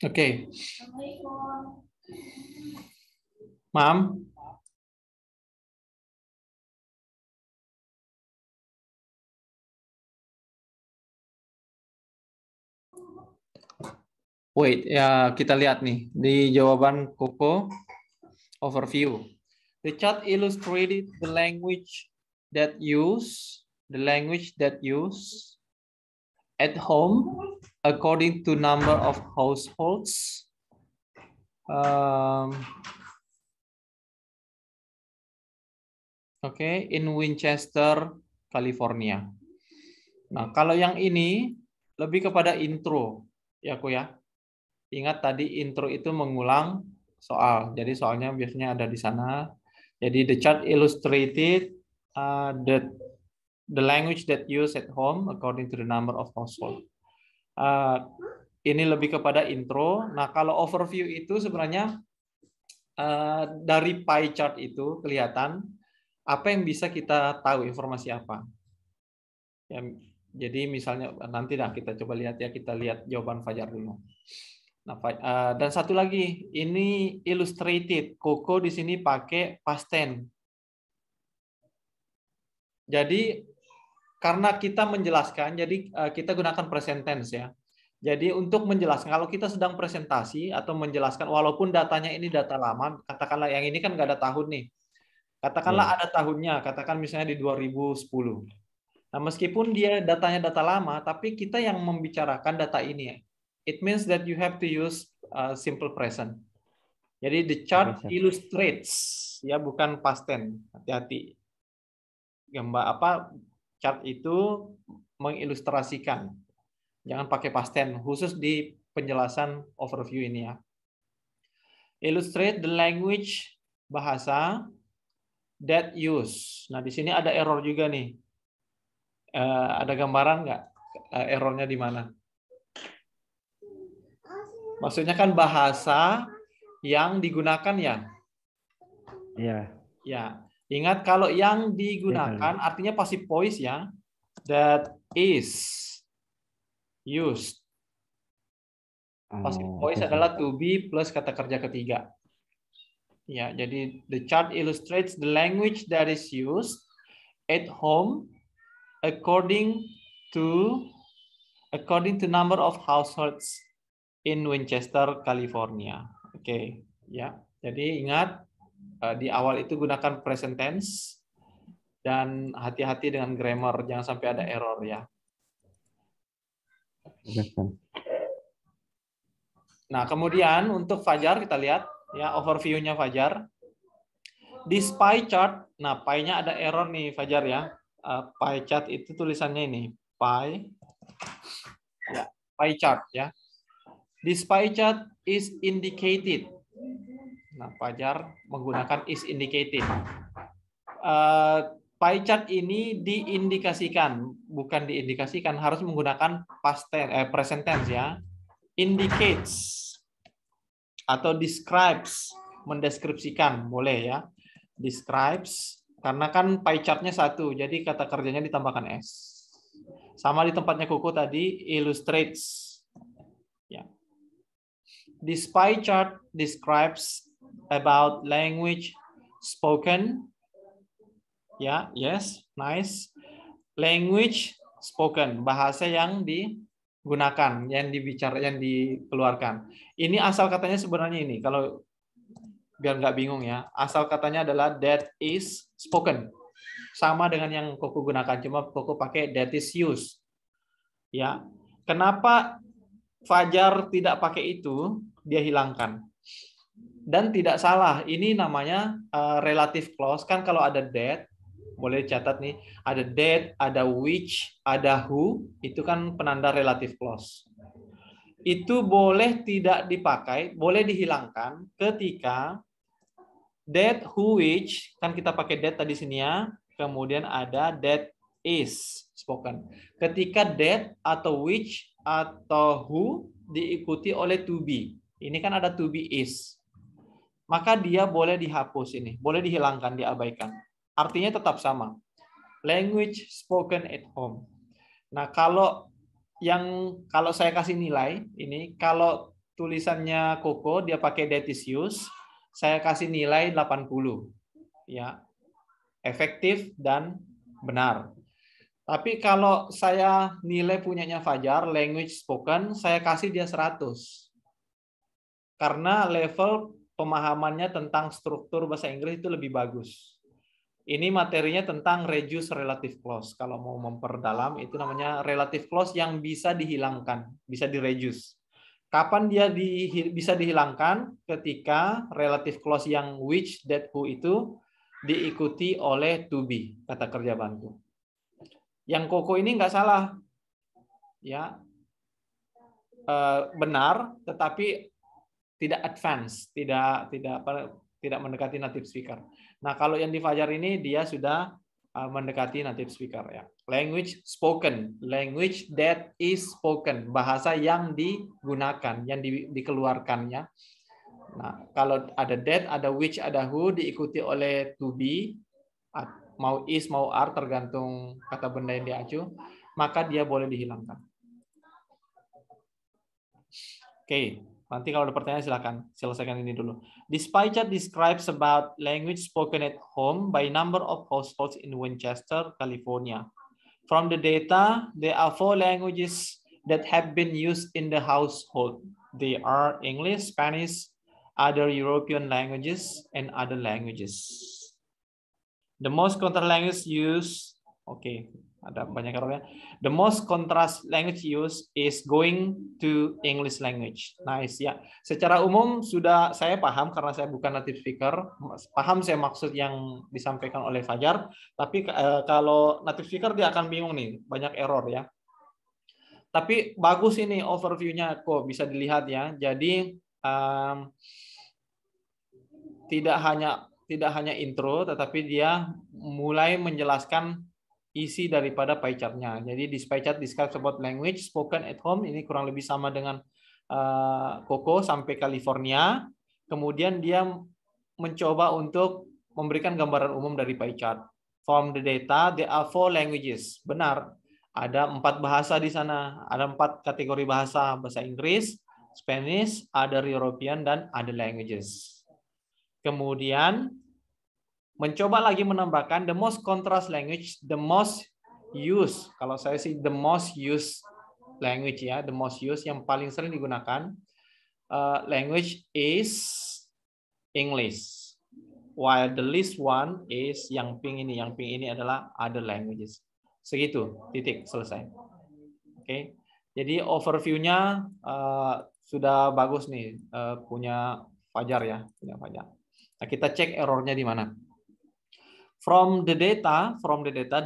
Oke. Mam. Wait, ya kita lihat nih di jawaban Koko overview. The chart illustrated the language that use at home according to number of households. Oke, in Winchester, California. Nah, kalau yang ini lebih kepada intro, ya Ko ya. Ingat tadi intro itu mengulang soal. Jadi soalnya biasanya ada di sana. Jadi the chart illustrated the language that used at home according to the number of household. Ini lebih kepada intro. Nah, kalau overview itu sebenarnya dari pie chart itu kelihatan apa yang bisa kita tahu, informasi apa. Ya, jadi misalnya nanti kita coba lihat ya, kita lihat jawaban Fajar dulu. Nah, dan satu lagi, ini illustrated. Koko di sini pakai past tense. Jadi karena kita menjelaskan, jadi kita gunakan present tense ya. Jadi untuk menjelaskan, kalau kita sedang presentasi atau menjelaskan, walaupun datanya ini data lama, katakanlah yang ini kan nggak ada tahun nih. Katakanlah ada tahunnya, katakan misalnya di 2010. Nah, meskipun dia datanya data lama, tapi kita yang membicarakan data ini ya. It means that you have to use simple present. Jadi the chart illustrates, ya bukan past tense. Hati-hati. Gambar chart itu mengilustrasikan. Jangan pakai past tense, khusus di penjelasan overview ini ya. Illustrate the language, bahasa that use. Nah, di sini ada error juga nih. Ada gambaran nggak errornya di mana? Maksudnya kan bahasa yang digunakan ya? Iya. Ya. Ingat kalau yang digunakan artinya passive voice ya. That is used. Passive voice adalah to be plus kata kerja ketiga. Ya, jadi the chart illustrates the language that is used at home according to number of households in Winchester, California. Oke, ya. Jadi ingat di awal itu gunakan present tense dan hati-hati dengan grammar, jangan sampai ada error ya. Nah, kemudian untuk Fajar kita lihat ya overview-nya Fajar. Di pie chart, nah pie-nya ada error nih Fajar ya. Pie chart itu tulisannya ini, pie. Ya, pie chart ya. This pie chart is indicated. Nah, Fajar menggunakan is indicated. Pie chart ini diindikasikan, bukan diindikasikan, harus menggunakan past tense, present tense ya. Indicates atau describes, mendeskripsikan, boleh ya. Describes, karena kan pie chart-nya satu, jadi kata kerjanya ditambahkan s. Sama di tempatnya Koko tadi, illustrates. Ya. This pie chart describes about language spoken. Ya, yes, nice. Language spoken, bahasa yang digunakan, yang dikeluarkan. Ini asal katanya sebenarnya ini, kalau biar nggak bingung ya, asal katanya adalah that is spoken. Sama dengan yang Koko gunakan, cuma Koko pakai that is used. Ya, kenapa Fajar tidak pakai itu? Dia hilangkan. Dan tidak salah, ini namanya relative clause. Kan kalau ada that, boleh catat nih, ada that, ada which, ada who, itu kan penanda relative clause. Itu boleh tidak dipakai, boleh dihilangkan ketika that, who, which, kan kita pakai that tadi sini ya, kemudian ada that is spoken. Ketika that atau which atau who diikuti oleh to be, ini kan ada to be is, maka dia boleh dihapus ini, boleh dihilangkan, diabaikan. Artinya tetap sama. Language spoken at home. Nah, kalau saya kasih nilai ini, kalau tulisannya Koko, dia pakai that is used, saya kasih nilai 80. Ya. Efektif dan benar. Tapi kalau saya nilai punyanya Fajar, language spoken, saya kasih dia 100. Karena level pemahamannya tentang struktur bahasa Inggris itu lebih bagus. Ini materinya tentang reduce relative clause. Kalau mau memperdalam, itu namanya relative clause yang bisa dihilangkan, bisa direduce. Kapan dia bisa dihilangkan? Ketika relative clause yang which, that, who itu diikuti oleh to be, kata kerja bantu. Yang Koko ini nggak salah, ya, benar, tetapi tidak advance, tidak mendekati native speaker. Nah, kalau yang di Fajar ini dia sudah mendekati native speaker, ya. Language spoken, language that is spoken, bahasa yang digunakan, yang dikeluarkannya. Nah, kalau ada that, ada which, ada who diikuti oleh to be, mau is, mau are, tergantung kata benda yang diacu, maka dia boleh dihilangkan. Oke. Nanti kalau ada pertanyaan silakan selesaikan ini dulu. This pie chart describes about language spoken at home by number of households in Winchester, California. From the data, there are 4 languages that have been used in the household. They are English, Spanish, other European languages, and other languages. The most contrast language used, ada banyak errornya. The most contrast language used is going to English language. Nice, ya. Secara umum sudah saya paham karena saya bukan native speaker, paham saya maksud yang disampaikan oleh Fajar. Tapi kalau native speaker dia akan bingung nih, banyak error ya. Tapi bagus ini overview-nya kok bisa dilihat ya. Jadi tidak hanya intro, tetapi dia mulai menjelaskan isi daripada pie chart-nya. Jadi di pie chart describes about language spoken at home, ini kurang lebih sama dengan Koko sampai California. Kemudian dia mencoba untuk memberikan gambaran umum dari pie chart. From the data, there are 4 languages. Benar, ada 4 bahasa di sana. Ada 4 kategori bahasa. Bahasa Inggris, Spanish, other European, dan other languages. Kemudian mencoba lagi menambahkan the most contrast language, the most used. Kalau saya sih the most used language ya, the most used yang paling sering digunakan language is English. While the least one is yang pink ini. Yang pink ini adalah other languages. Segitu, titik, selesai. Oke. Jadi overview-nya sudah bagus nih, punya Fajar ya, punya Fajar. Nah, kita cek errornya di mana. From the data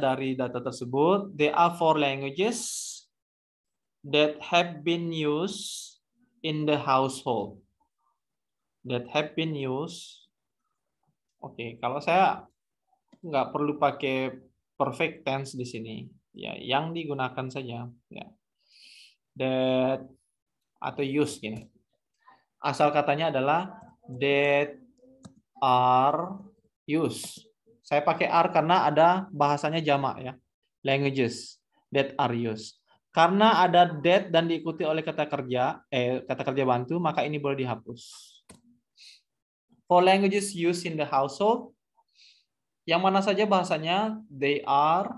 dari data tersebut, there are 4 languages that have been used in the household. That have been used. Oke, kalau saya nggak perlu pakai perfect tense di sini, ya, yang digunakan saja, ya. That atau use gini. Asal katanya adalah that are used. Saya pakai are karena ada bahasanya jamak ya. Languages that are used. Karena ada that dan diikuti oleh kata kerja bantu, maka ini boleh dihapus. For languages used in the household, yang mana saja bahasanya? They are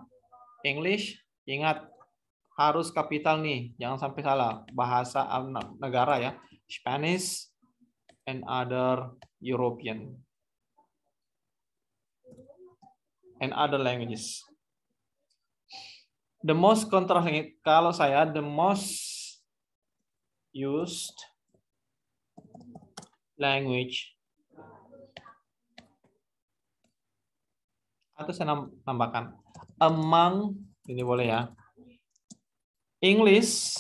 English. Ingat, harus kapital nih, jangan sampai salah. Bahasa negara ya. Spanish and other European. And other languages. The most contrast, kalau saya the most used language, atau saya nambahkan among, ini boleh ya, English.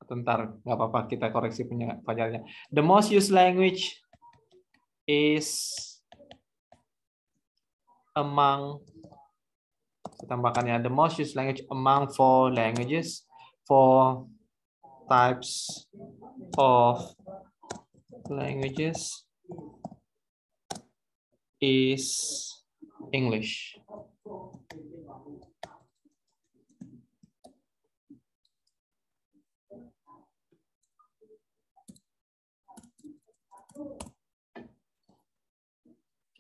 Bentar, nggak apa-apa, kita koreksi punya Fajarnya. The most used language is among, saya tambahkan ya, the most used language among 4 languages, 4 types of languages is English.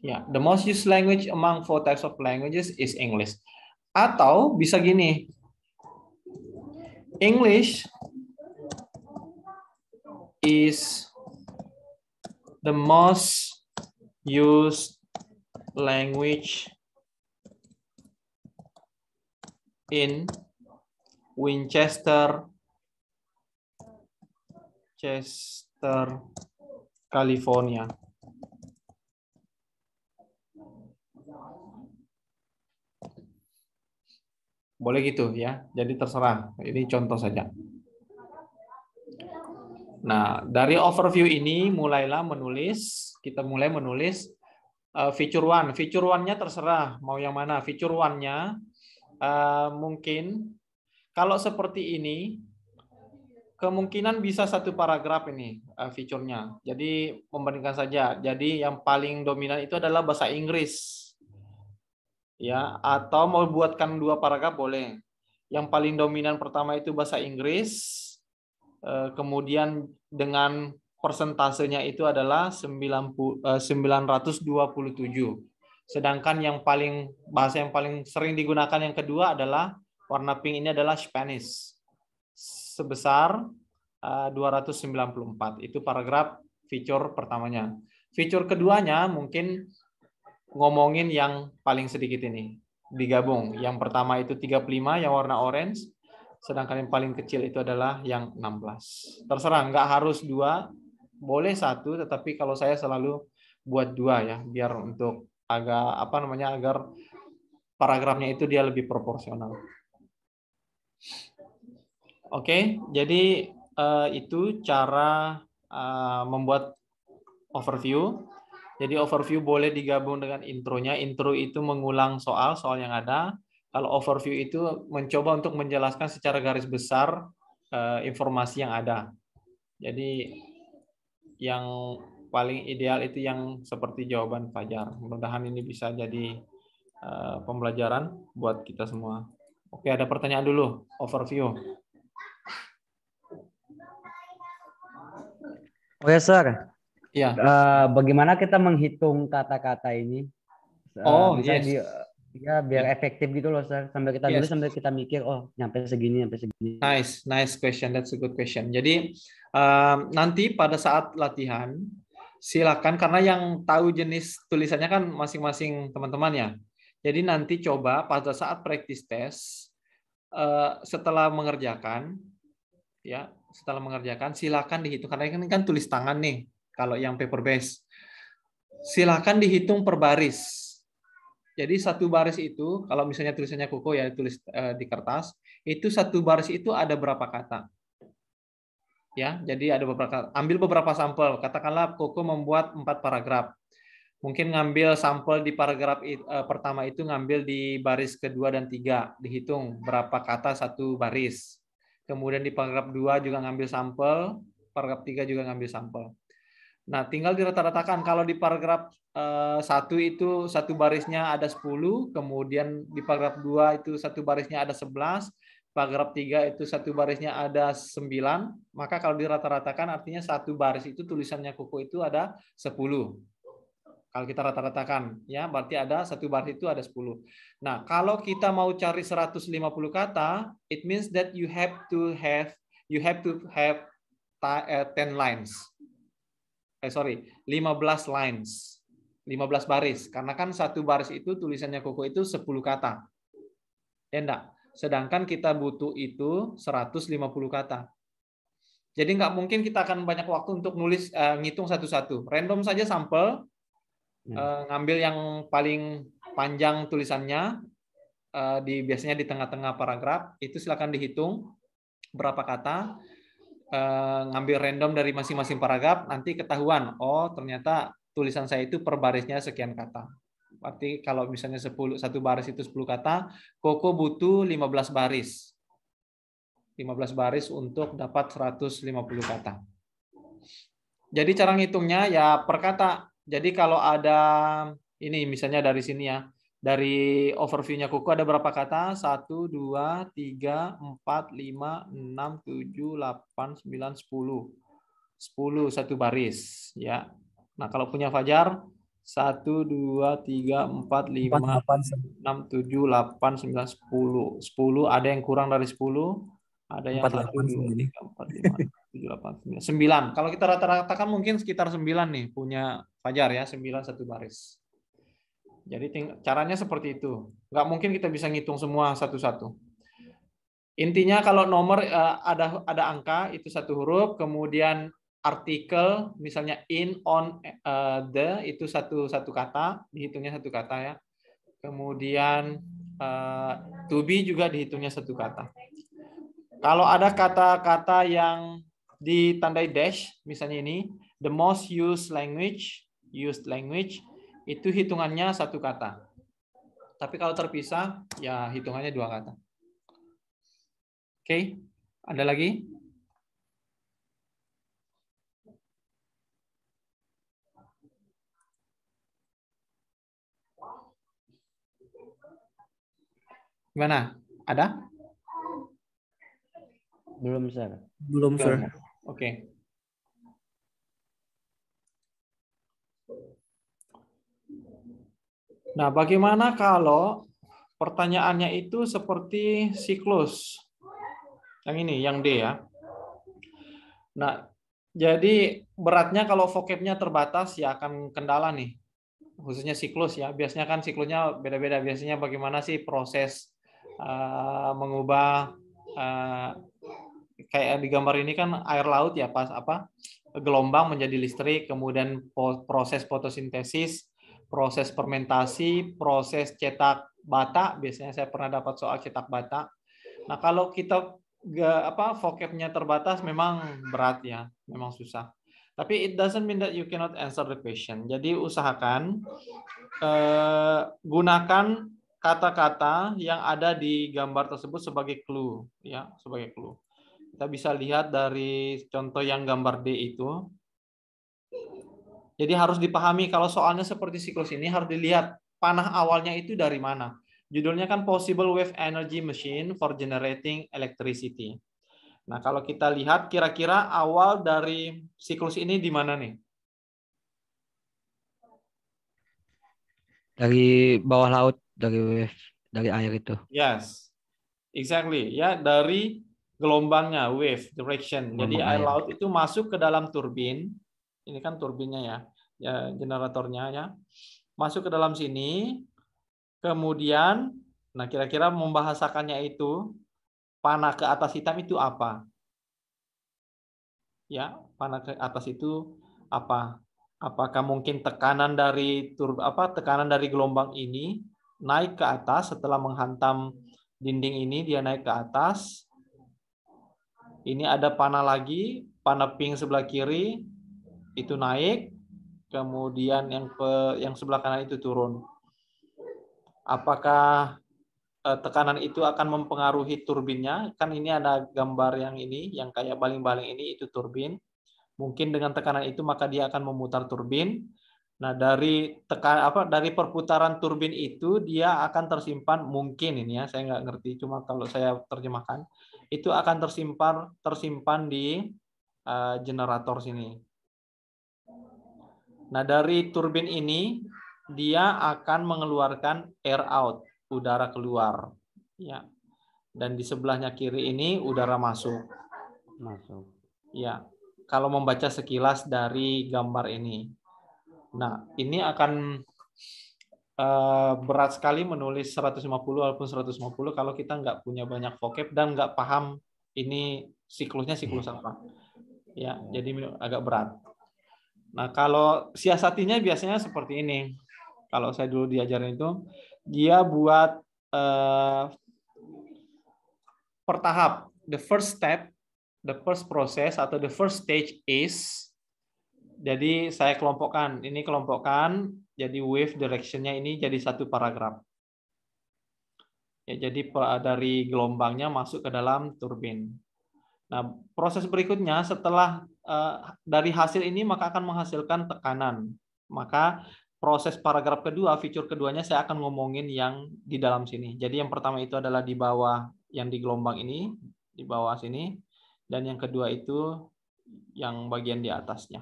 Ya, the most used language among 4 types of languages is English. Atau bisa gini. English is the most used language in Winchester, California. Boleh gitu ya. Jadi terserah. Ini contoh saja. Nah, dari overview ini kita mulai menulis feature one. Feature one-nya terserah mau yang mana. Feature one-nya mungkin kalau seperti ini kemungkinan bisa satu paragraf ini feature-nya. Jadi membandingkan saja. Jadi yang paling dominan itu adalah bahasa Inggris. Ya, atau mau buatkan 2 paragraf boleh. Yang paling dominan pertama itu bahasa Inggris, kemudian dengan persentasenya itu adalah 927. Sedangkan bahasa yang paling sering digunakan yang kedua adalah warna pink ini adalah Spanish. Sebesar 294. Itu paragraf feature pertamanya. Feature keduanya mungkin ngomongin yang paling sedikit ini. Digabung. Yang pertama itu 35 yang warna orange. Sedangkan yang paling kecil itu adalah yang 16. Terserah, nggak harus 2. Boleh 1, tetapi kalau saya selalu buat 2 ya. Biar untuk agar paragrafnya itu dia lebih proporsional. Oke, jadi itu cara membuat overview. Jadi overview boleh digabung dengan intronya. Intro itu mengulang soal yang ada. Kalau overview itu mencoba untuk menjelaskan secara garis besar informasi yang ada. Jadi yang paling ideal itu yang seperti jawaban Fajar. Mudah-mudahan ini bisa jadi pembelajaran buat kita semua. Oke, ada pertanyaan dulu. Overview. Oke, Sir. Iya. Bagaimana kita menghitung kata-kata ini? Yes. Biar efektif gitu loh, Sir. Sambil kita nulis, sambil kita mikir, oh, nyampe segini. Nice question. That's a good question. Jadi nanti pada saat latihan, silakan, karena yang tahu jenis tulisannya kan masing-masing teman-teman ya. Jadi nanti coba pada saat practice test, setelah mengerjakan, silakan dihitung, karena ini kan tulis tangan nih. Kalau yang paper base, silakan dihitung per baris. Jadi satu baris itu, kalau misalnya tulisannya Koko ya tulis di kertas, itu satu baris itu ada berapa kata? Ya, jadi ada ambil beberapa sampel. Katakanlah Koko membuat 4 paragraf. Mungkin ngambil sampel di paragraf pertama itu ngambil di baris kedua dan 3, dihitung berapa kata satu baris. Kemudian di paragraf 2 juga ngambil sampel, paragraf 3 juga ngambil sampel. Nah, tinggal dirata-ratakan. Kalau di paragraf 1 itu satu barisnya ada 10, kemudian di paragraf 2 itu satu barisnya ada 11, paragraf 3 itu satu barisnya ada 9, maka kalau dirata-ratakan artinya satu baris itu tulisannya Koko itu ada 10. Kalau kita rata-ratakan, ya berarti ada satu baris itu ada 10. Nah, kalau kita mau cari 150 kata, it means that you have to have 10 lines. 15 lines. 15 baris. Karena kan satu baris itu tulisannya Koko itu 10 kata. Ya enggak? Sedangkan kita butuh itu 150 kata. Jadi nggak mungkin kita akan banyak waktu untuk nulis, ngitung satu-satu. Random saja sampel, ngambil yang paling panjang tulisannya, biasanya di tengah-tengah paragraf, itu silakan dihitung berapa kata, ngambil random dari masing-masing paragraf, nanti ketahuan, oh ternyata tulisan saya itu per barisnya sekian kata. Berarti kalau misalnya satu baris itu 10 kata, Koko butuh 15 baris. 15 baris untuk dapat 150 kata. Jadi cara ngitungnya ya per kata. Jadi kalau ada ini misalnya dari sini ya, dari overview-nya Koko ada berapa kata? 1, 2, 3, 4, 5, 6, 7, 8, 9, 10. 10 satu baris ya. Nah, kalau punya Fajar 1, 2, 3, 4, 5, 6, 7, 8, 9, 10. 10, ada yang kurang dari 10. Ada yang 1, 2, 3, 4, 5, 7, 8, 9. 9. Kalau kita rata-ratakan mungkin sekitar 9 nih punya Fajar ya, 9 satu baris. Jadi caranya seperti itu. Nggak mungkin kita bisa ngitung semua satu-satu. Intinya kalau nomor ada angka itu satu huruf, kemudian artikel misalnya in, on, the itu satu kata, dihitungnya satu kata ya. Kemudian to be juga dihitungnya satu kata. Kalau ada kata-kata yang ditandai dash, misalnya ini the most used language, itu hitungannya satu kata. Tapi kalau terpisah ya hitungannya dua kata. Oke, ada lagi? Gimana? Ada? Belum, Sir. Belum, Sir. Oke. Nah, bagaimana kalau pertanyaannya itu seperti siklus? Yang ini, yang D ya. Nah, jadi beratnya kalau vocabnya terbatas ya akan kendala nih. Khususnya siklus ya. Biasanya kan siklusnya beda-beda. Biasanya bagaimana sih proses mengubah kayak di gambar ini kan air laut ya, pas gelombang menjadi listrik, kemudian proses fotosintesis, proses fermentasi, proses cetak bata. Biasanya saya pernah dapat soal cetak bata. Nah, kalau kita vocabnya terbatas memang berat ya, memang susah. Tapi it doesn't mean that you cannot answer the question. Jadi usahakan gunakan kata-kata yang ada di gambar tersebut sebagai clue ya, sebagai clue. Kita bisa lihat dari contoh yang gambar D itu. Jadi harus dipahami kalau soalnya seperti siklus ini harus dilihat panah awalnya itu dari mana. Judulnya kan Possible Wave Energy Machine for Generating Electricity. Nah, kalau kita lihat kira-kira awal dari siklus ini di mana nih? Dari bawah laut, dari wave, dari air itu. Yes, exactly. Ya, dari gelombangnya, wave, direction. Jadi air laut itu masuk ke dalam turbin. Ini kan turbinnya ya, ya generatornya ya. Masuk ke dalam sini. Kemudian, nah kira-kira membahasakannya itu, panah ke atas hitam itu apa? Ya, panah ke atas itu apa? Apakah mungkin tekanan dari tekanan dari gelombang ini naik ke atas setelah menghantam dinding ini, dia naik ke atas. Ini ada panah lagi, panah pink sebelah kiri itu naik, kemudian yang sebelah kanan itu turun. Apakah tekanan itu akan mempengaruhi turbinnya? Kan ini ada gambar yang ini, yang kayak baling-baling ini, itu turbin. Mungkin dengan tekanan itu maka dia akan memutar turbin. Nah, dari dari perputaran turbin itu dia akan tersimpan, mungkin ini ya, saya nggak ngerti, cuma kalau saya terjemahkan itu akan tersimpan di generator sini. Nah, dari turbin ini dia akan mengeluarkan air out, udara keluar, ya. Dan di sebelahnya kiri ini udara masuk. Masuk. Ya, kalau membaca sekilas dari gambar ini. Nah, ini akan berat sekali menulis 150 walaupun 150 kalau kita nggak punya banyak vocab dan nggak paham ini siklusnya siklus apa. Ya, jadi agak berat. Nah, kalau siasatinya biasanya seperti ini. Kalau saya dulu diajarin itu, dia buat per tahap. The first step, the first process atau the first stage is, jadi saya kelompokkan. Ini kelompokkan, jadi wave direction-nya ini jadi satu paragraf. Ya, jadi dari gelombangnya masuk ke dalam turbin. Nah, proses berikutnya setelah dari hasil ini maka akan menghasilkan tekanan. Maka proses paragraf kedua, fitur keduanya saya akan ngomongin yang di dalam sini. Jadi yang pertama itu adalah di bawah yang di gelombang ini, di bawah sini, dan yang kedua itu yang bagian di atasnya.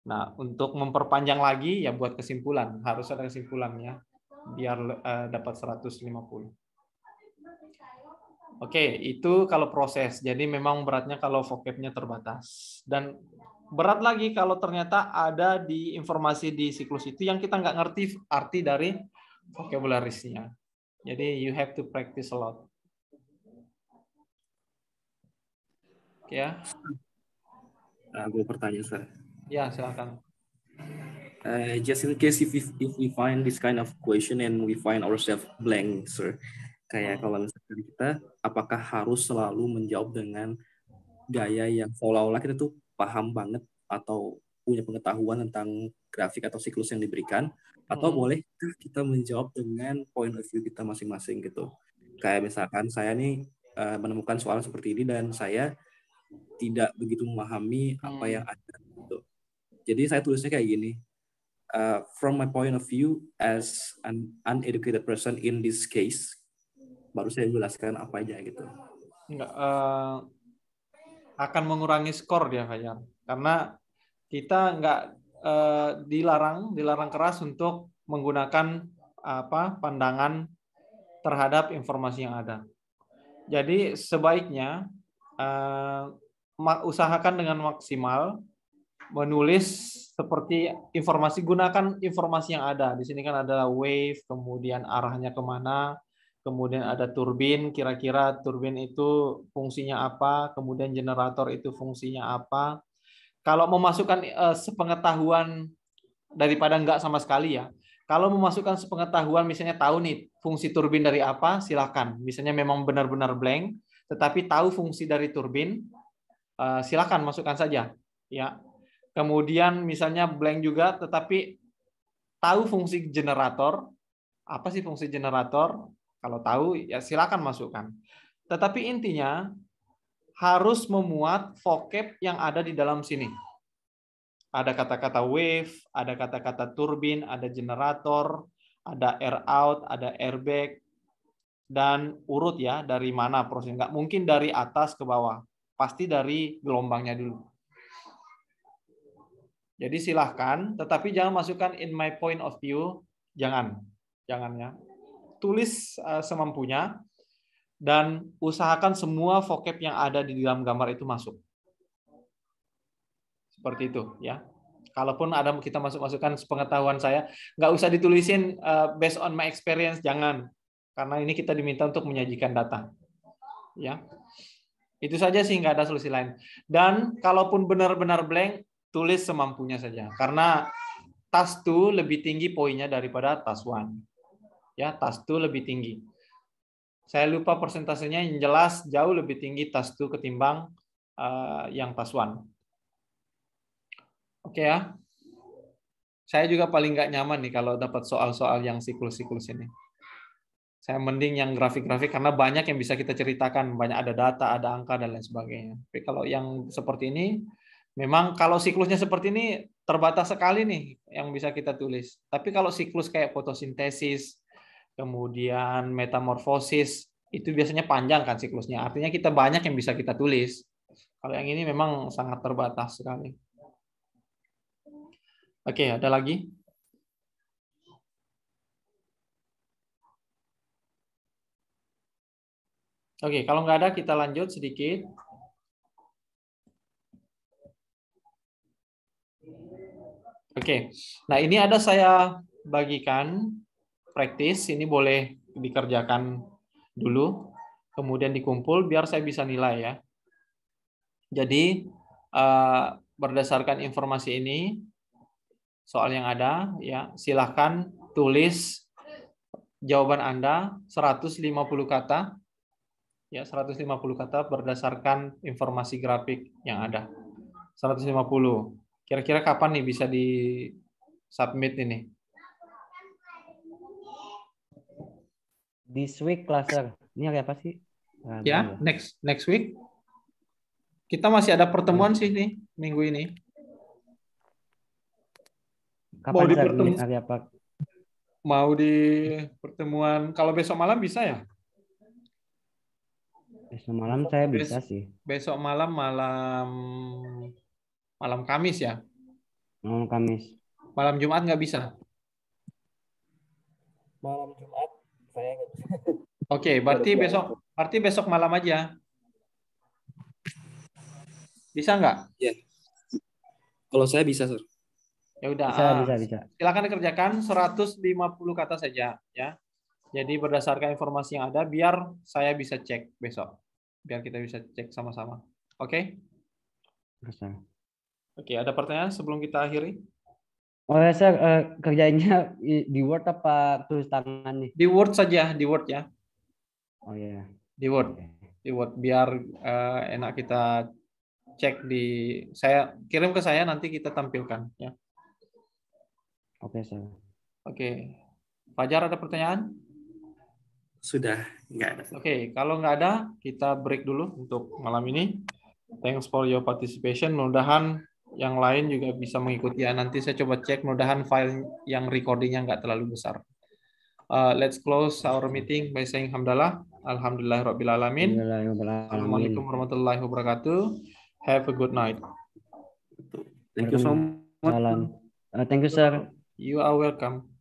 Nah, untuk memperpanjang lagi ya buat kesimpulan, harus ada kesimpulannya biar dapat 150. Oke, itu kalau proses. Jadi memang beratnya kalau vocabnya terbatas. Dan berat lagi kalau ternyata ada di informasi di siklus itu yang kita nggak ngerti arti dari vocabularisnya. Jadi you have to practice a lot. Oke ya. Gue bertanya, Sir. Ya, silakan. Just in case if we find this kind of question and we find ourselves blank, Sir. Kayak kalau misalkan kita, apakah harus selalu menjawab dengan gaya yang seolah-olah kita tuh paham banget atau punya pengetahuan tentang grafik atau siklus yang diberikan, atau boleh kita menjawab dengan point of view kita masing-masing gitu. Kayak misalkan saya nih menemukan soal seperti ini dan saya tidak begitu memahami apa yang ada gitu. Jadi saya tulisnya kayak gini. From my point of view as an uneducated person in this case, baru saya jelaskan apa aja gitu. Enggak, akan mengurangi skor dia Fajar. Karena kita nggak dilarang keras untuk menggunakan pandangan terhadap informasi yang ada. Jadi sebaiknya usahakan dengan maksimal menulis seperti informasi, gunakan informasi yang ada. Di sini kan ada wave, kemudian arahnya kemana, kemudian ada turbin, kira-kira turbin itu fungsinya apa, kemudian generator itu fungsinya apa. Kalau memasukkan sepengetahuan daripada enggak sama sekali ya. Kalau memasukkan sepengetahuan, misalnya tahu nih fungsi turbin dari apa, silakan. Misalnya memang benar-benar blank, tetapi tahu fungsi dari turbin, silakan masukkan saja. Ya. Kemudian misalnya blank juga, tetapi tahu fungsi generator. Apa sih fungsi generator? Kalau tahu, ya silakan masukkan. Tetapi intinya harus memuat vocab yang ada di dalam sini. Ada kata-kata wave, ada kata-kata turbin, ada generator, ada air out, ada airbag, dan urut ya dari mana prosesnya. Nggak mungkin dari atas ke bawah, pasti dari gelombangnya dulu. Jadi silahkan, tetapi jangan masukkan in my point of view, jangan ya. Tulis semampunya dan usahakan semua vocab yang ada di dalam gambar itu masuk. Seperti itu ya. Kalaupun ada kita masukkan pengetahuan saya, nggak usah ditulisin based on my experience, jangan. Karena ini kita diminta untuk menyajikan data. Ya. Itu saja sih, nggak ada solusi lain. Dan kalaupun benar-benar blank, tulis semampunya saja. Karena task 2 lebih tinggi poinnya daripada task 1. Ya, task 2 lebih tinggi. Saya lupa persentasenya, yang jelas jauh lebih tinggi task 2 ketimbang yang task 1. Oke ya. Saya juga paling nggak nyaman nih kalau dapat soal-soal yang siklus-siklus ini. Saya mending yang grafik-grafik karena banyak yang bisa kita ceritakan, banyak ada data, ada angka dan lain sebagainya. Tapi kalau yang seperti ini, memang kalau siklusnya seperti ini terbatas sekali nih yang bisa kita tulis. Tapi kalau siklus kayak fotosintesis, kemudian metamorfosis, itu biasanya panjang kan siklusnya. Artinya kita banyak yang bisa kita tulis. Kalau yang ini memang sangat terbatas sekali. Oke, ada lagi? Oke, kalau nggak ada kita lanjut sedikit. Oke, nah ini ada saya bagikan praktis, ini boleh dikerjakan dulu, kemudian dikumpul biar saya bisa nilai ya. Jadi berdasarkan informasi ini, soal yang ada, ya silahkan tulis jawaban Anda 150 kata, ya 150 kata berdasarkan informasi grafik yang ada. 150. Kira-kira kapan nih bisa di submit ini? This week Cluster. Ini hari apa sih? Ya, next week. Kita masih ada pertemuan sih nih minggu ini. Kapan hari apa? Mau di pertemuan kalau besok malam bisa ya? Besok malam saya bisa sih. Besok malam Kamis ya. Oh, Kamis. Malam Jumat nggak bisa. Malam Jumat saya nggak bisa. Oke, berarti besok malam aja. Bisa nggak? Ya, kalau saya bisa, Sir. Ya udah. Bisa. Silakan dikerjakan 150 kata saja ya. Jadi berdasarkan informasi yang ada biar saya bisa cek besok. Biar kita bisa cek sama-sama. Oke? Sir. Oke, ada pertanyaan sebelum kita akhiri? Oh ya, Sir, kerjainnya di Word apa tulis tangan nih? Di Word saja, di Word ya. Oh iya. Di Word. Di Word biar enak kita cek saya kirim ke saya nanti kita tampilkan ya. Oke, Sir. Oke. Fajar ada pertanyaan? Sudah nggak ada. Oke, kalau nggak ada, kita break dulu untuk malam ini. Thanks for your participation. Mudah-mudahan yang lain juga bisa mengikuti ya. Nanti saya coba cek, mudah-mudahan file yang recordingnya nggak terlalu besar. Let's close our meeting by saying hamdalah. Alhamdulillahirrabbilalamin. Assalamualaikum warahmatullahi wabarakatuh. Have a good night. Thank you so much. Thank you, Sir. You are welcome.